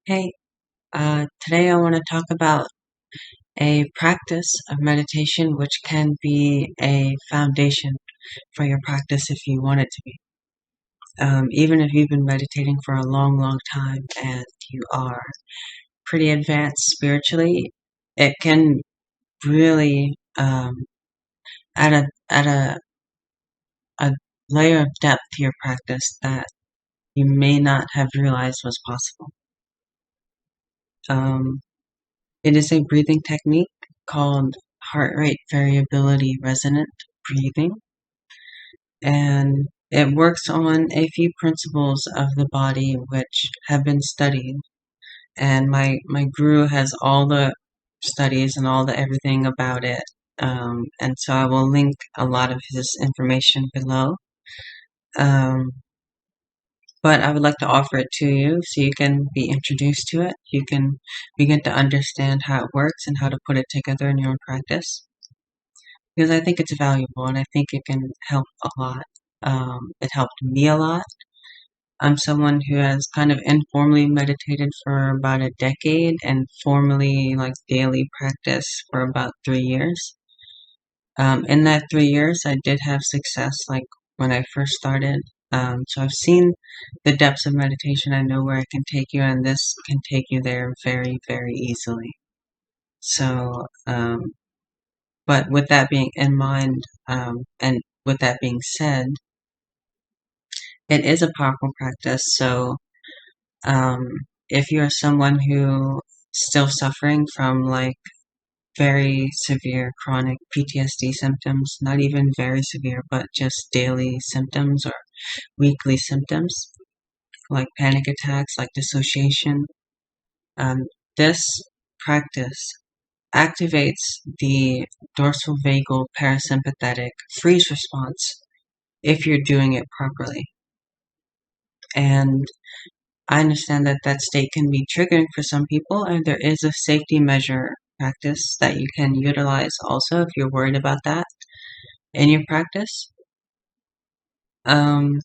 Hey, today I want to talk about a practice of meditation which can be a foundation for your practice if you want it to be. Even if you've been meditating for a long, long time and you are pretty advanced spiritually, it can really add a layer of depth to your practice that you may not have realized was possible. Um, It is a breathing technique called heart rate variability resonant breathing, and it works on a few principles of the body which have been studied. And my guru has all the studies and all the everything about it. And so I will link a lot of his information below. Um, but I would like to offer it to you so you can be introduced to it. You can begin to understand how it works and how to put it together in your own practice. Because I think it's valuable and I think it can help a lot. It helped me a lot. I'm someone who has kind of informally meditated for about a decade and formally, like daily practice for about 3 years. In that 3 years, I did have success, like when I first started. So I've seen the depths of meditation. I know where it can take you, and this can take you there very, very easily. So, but with that being in mind, and with that being said, it is a powerful practice. So, um, if you're someone who still suffering from like very severe chronic PTSD symptoms, not even very severe, but just daily symptoms or weekly symptoms, like panic attacks, like dissociation, um, this practice activates the dorsal vagal parasympathetic freeze response if you're doing it properly. And I understand that that state can be triggering for some people, and there is a safety measure practice that you can utilize also if you're worried about that in your practice,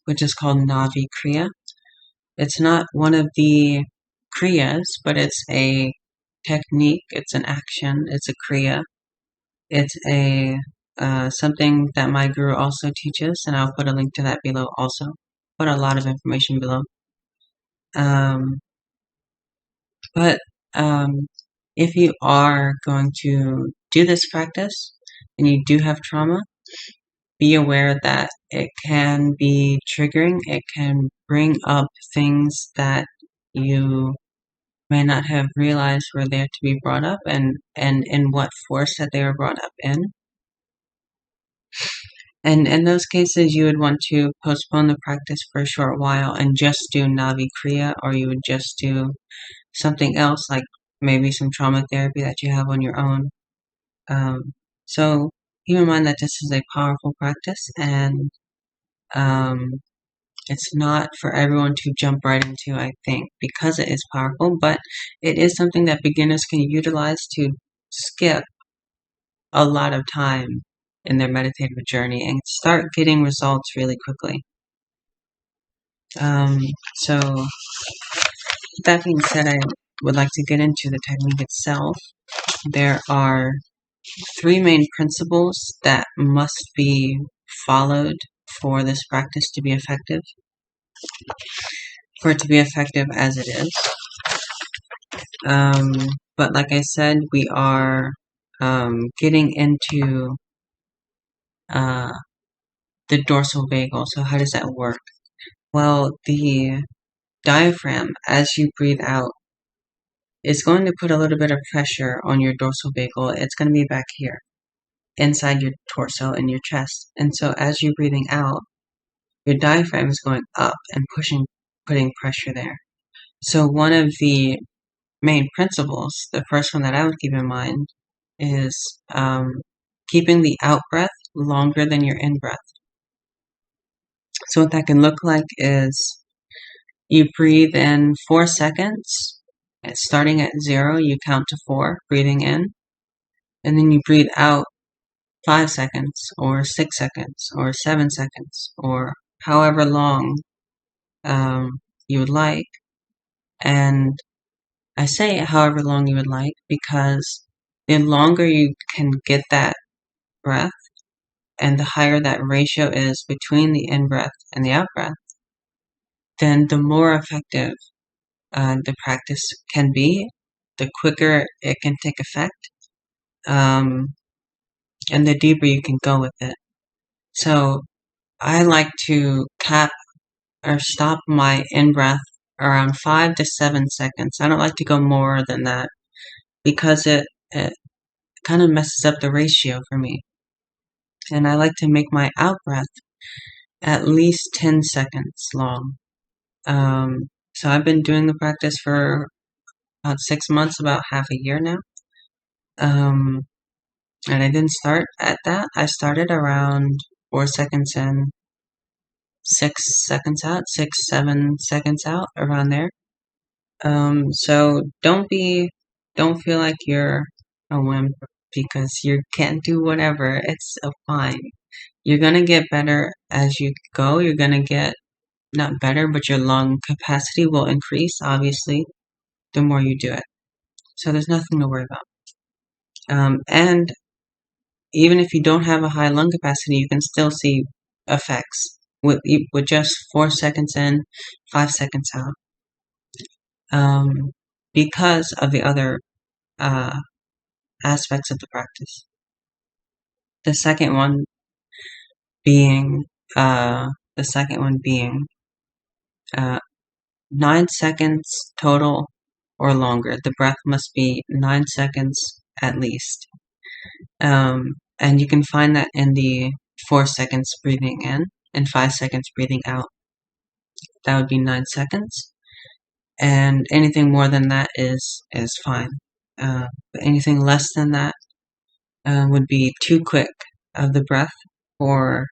which is called Navi Kriya. It's not one of the Kriyas, but it's a technique, it's an action, it's a Kriya. It's a something that my guru also teaches, and I'll put a link to that below also. Put a lot of information below. Um, but if you are going to do this practice and you do have trauma, be aware that it can be triggering. It can bring up things that you may not have realized were there to be brought up and in what force that they were brought up in. And in those cases, you would want to postpone the practice for a short while and just do Navi Kriya, or you would just do something else, like maybe some trauma therapy that you have on your own. So keep in mind that this is a powerful practice, and um, it's not for everyone to jump right into, I think, because it is powerful, but it is something that beginners can utilize to skip a lot of time in their meditative journey and start getting results really quickly. Um, so, with that being said, I would like to get into the technique itself. There are three main principles that must be followed for this practice to be effective, for it to be effective as it is. Um, but like I said, we are getting into uh, the dorsal vagal. So how does that work? Well, the diaphragm, as you breathe out, is going to put a little bit of pressure on your dorsal vagal. It's going to be back here, inside your torso and your chest. And so as you're breathing out, your diaphragm is going up and putting pressure there. So one of the main principles, the first one that I would keep in mind, is keeping the out breath longer than your in breath. So what that can look like is you breathe in 4 seconds. Starting at 0, you count to 4, breathing in, and then you breathe out 5 seconds, or 6 seconds, or 7 seconds, or however long you would like. And I say however long you would like because the longer you can get that breath and the higher that ratio is between the in-breath and the out-breath, then the more effective the practice can be, the quicker it can take effect, and the deeper you can go with it. So I like to cap or stop my in-breath around 5 to 7 seconds. I don't like to go more than that because it kind of messes up the ratio for me. And I like to make my out-breath at least 10 seconds long. So I've been doing the practice for about 6 months, about half a year now. And I didn't start at that. I started around 4 seconds in, 6 seconds out, 6, 7 seconds out, around there. So don't feel like you're a wimp because you can't do whatever. It's fine. You're gonna get better as you go. You're gonna get not better, but your lung capacity will increase, obviously, the more you do it. So there's nothing to worry about. And even if you don't have a high lung capacity, you can still see effects with just 4 seconds in, 5 seconds out. Because of the other aspects of the practice. The second one being uh, 9 seconds total or longer. The breath must be 9 seconds at least. And you can find that in the 4 seconds breathing in and 5 seconds breathing out. That would be 9 seconds. And anything more than that is fine. But anything less than that would be too quick of the breath for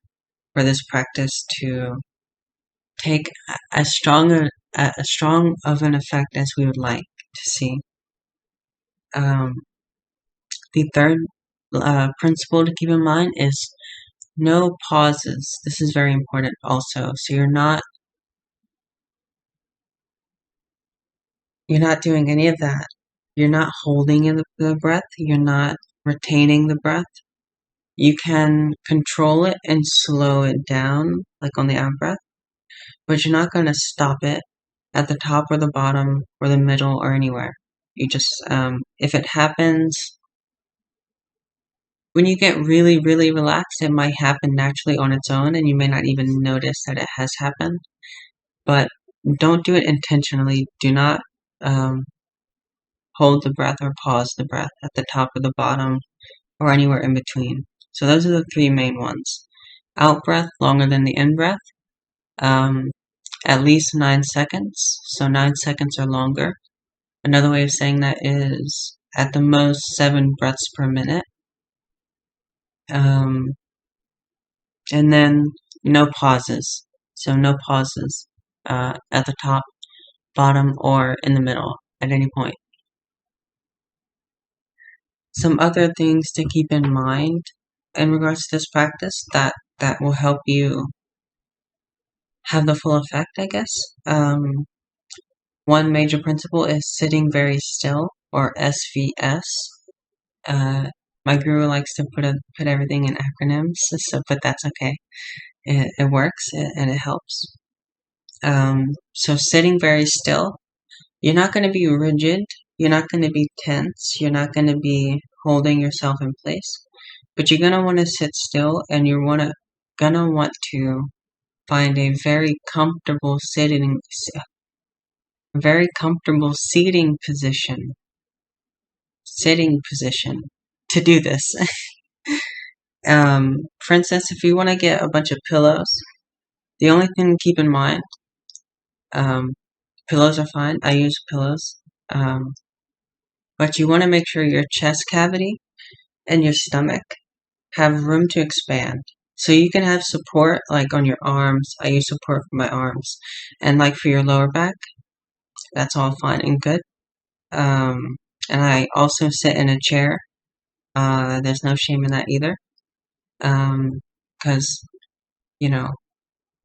this practice to take as strong of an effect as we would like to see. The third principle to keep in mind is no pauses. This is very important also. So you're not doing any of that. You're not holding in the breath. You're not retaining the breath. You can control it and slow it down, like on the out breath, but you're not going to stop it at the top or the bottom or the middle or anywhere. You just, if it happens, when you get really, really relaxed, it might happen naturally on its own and you may not even notice that it has happened. But don't do it intentionally. Do not hold the breath or pause the breath at the top or the bottom or anywhere in between. So those are the 3 main ones. Out breath, longer than the in breath. At least 9 seconds. So 9 seconds or longer. Another way of saying that is at the most 7 breaths per minute. And then no pauses. So no pauses at the top, bottom, or in the middle at any point. Some other things to keep in mind in regards to this practice that will help you have the full effect, I guess. One major principle is sitting very still, or SVS. My guru likes to put everything in acronyms, but that's okay. It works and it helps. So sitting very still, you're not going to be rigid. You're not going to be tense. You're not going to be holding yourself in place. But you're going to want to sit still and you're going to want to find a very comfortable seating position to do this. For instance, if you want to get a bunch of pillows, the only thing to keep in mind, pillows are fine. I use pillows. But you want to make sure your chest cavity and your stomach have room to expand. So you can have support like on your arms. I use support for my arms. And like for your lower back, that's all fine and good. And I also sit in a chair. There's no shame in that either. Because,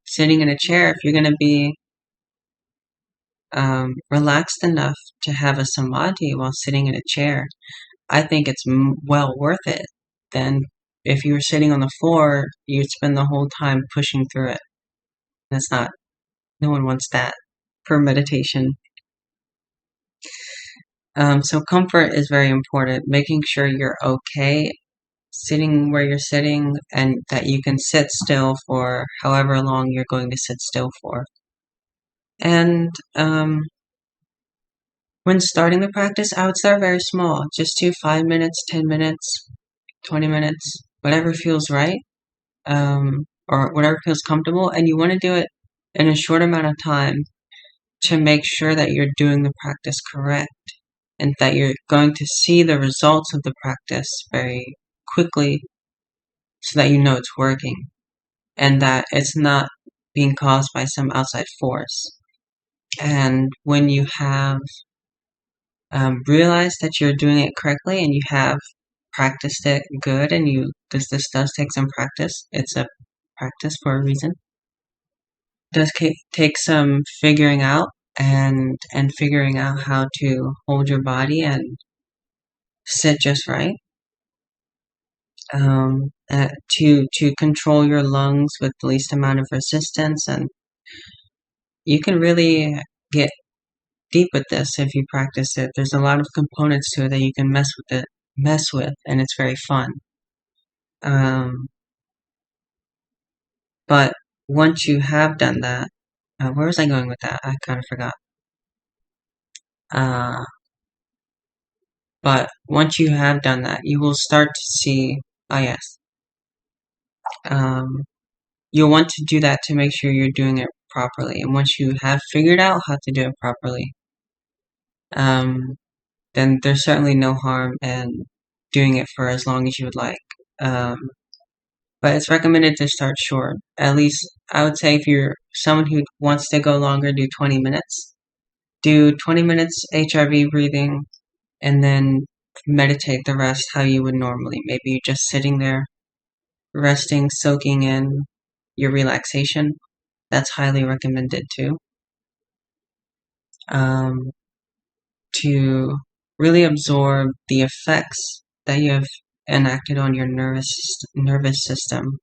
sitting in a chair, if you're going to be relaxed enough to have a samadhi while sitting in a chair, I think it's well worth it. Then if you were sitting on the floor, you'd spend the whole time pushing through it. That's not, no one wants that for meditation. So comfort is very important, making sure you're okay sitting where you're sitting and that you can sit still for however long you're going to sit still for. And when starting the practice, I would start very small. Just do 5 minutes, 10 minutes, 20 minutes, whatever feels right, or whatever feels comfortable. And you want to do it in a short amount of time to make sure that you're doing the practice correct and that you're going to see the results of the practice very quickly so that you know it's working and that it's not being caused by some outside force. And when you have realized that you're doing it correctly and you have practiced it good and because this does take some practice, it's a practice for a reason. It does take some figuring out and figuring out how to hold your body and sit just right. To control your lungs with the least amount of resistance, and you can really get deep with this if you practice it. There's a lot of components to it that you can mess with, and it's very fun. But once you have done that, where was I going with that? I kind of forgot. But once you have done that, you will start to see. Oh yes. You'll want to do that to make sure you're doing it properly. And once you have figured out how to do it properly, then there's certainly no harm in doing it for as long as you would like. But it's recommended to start short. At least, I would say if you're someone who wants to go longer, do 20 minutes. Do 20 minutes HRV breathing, and then meditate the rest how you would normally. Maybe you're just sitting there, resting, soaking in your relaxation. That's highly recommended too. To really absorb the effects that you have enacted on your nervous system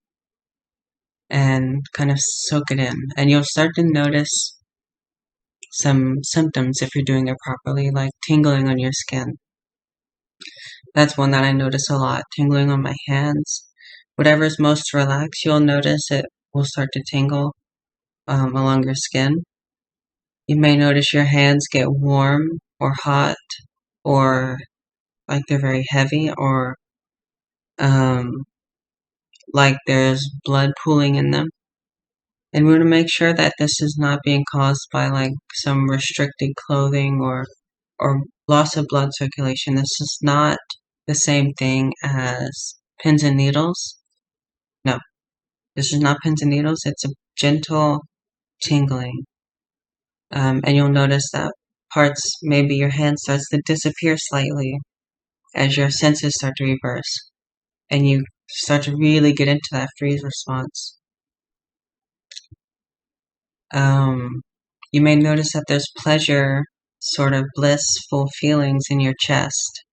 and kind of soak it in. And you'll start to notice some symptoms if you're doing it properly, like tingling on your skin. That's one that I notice a lot, tingling on my hands. Whatever is most relaxed, you'll notice it will start to tingle along your skin. You may notice your hands get warm or hot or like they're very heavy or like there's blood pooling in them. And we want to make sure that this is not being caused by like some restricted clothing or loss of blood circulation. This is not the same thing as pins and needles. No, this is not pins and needles. It's a gentle tingling. And you'll notice that maybe your hand starts to disappear slightly as your senses start to reverse. And you start to really get into that freeze response. You may notice that there's pleasure, sort of blissful feelings in your chest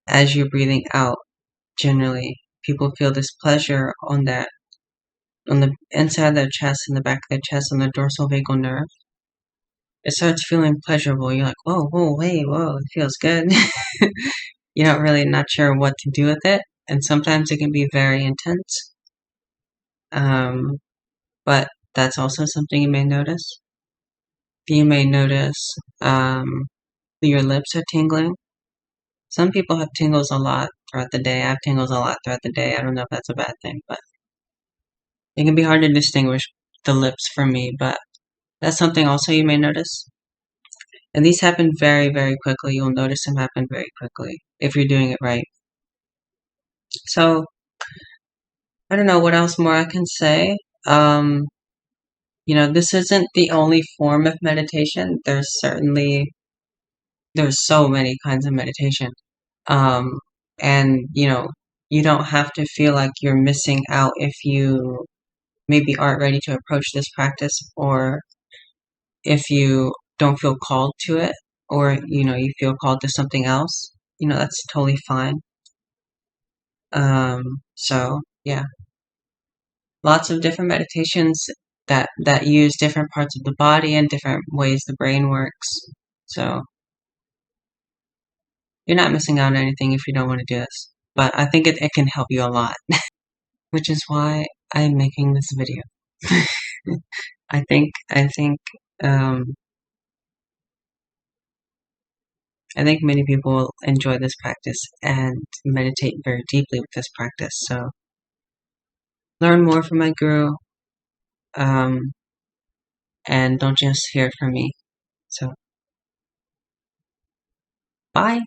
as you're breathing out. Generally, people feel this pleasure on the inside of their chest, in the back of their chest, on the dorsal vagal nerve. It starts feeling pleasurable. You're like, whoa, whoa, wait, whoa, it feels good. You're not sure what to do with it, and sometimes it can be very intense. But that's also something you may notice. You may notice your lips are tingling. Some people have tingles a lot throughout the day. I have tingles a lot throughout the day. I don't know if that's a bad thing, but it can be hard to distinguish the lips from me, but that's something also you may notice. And these happen very, very quickly. You'll notice them happen very quickly if you're doing it right. So, I don't know what else more I can say. This isn't the only form of meditation. There's so many kinds of meditation. And you don't have to feel like you're missing out if you maybe aren't ready to approach this practice, or if you don't feel called to it, or you feel called to something else, that's totally fine. So yeah, lots of different meditations that use different parts of the body and different ways the brain works. So you're not missing out on anything if you don't want to do this. But I think it can help you a lot, which is why I'm making this video. Um, I think many people will enjoy this practice and meditate very deeply with this practice. So learn more from my guru, um, and don't just hear it from me. So bye.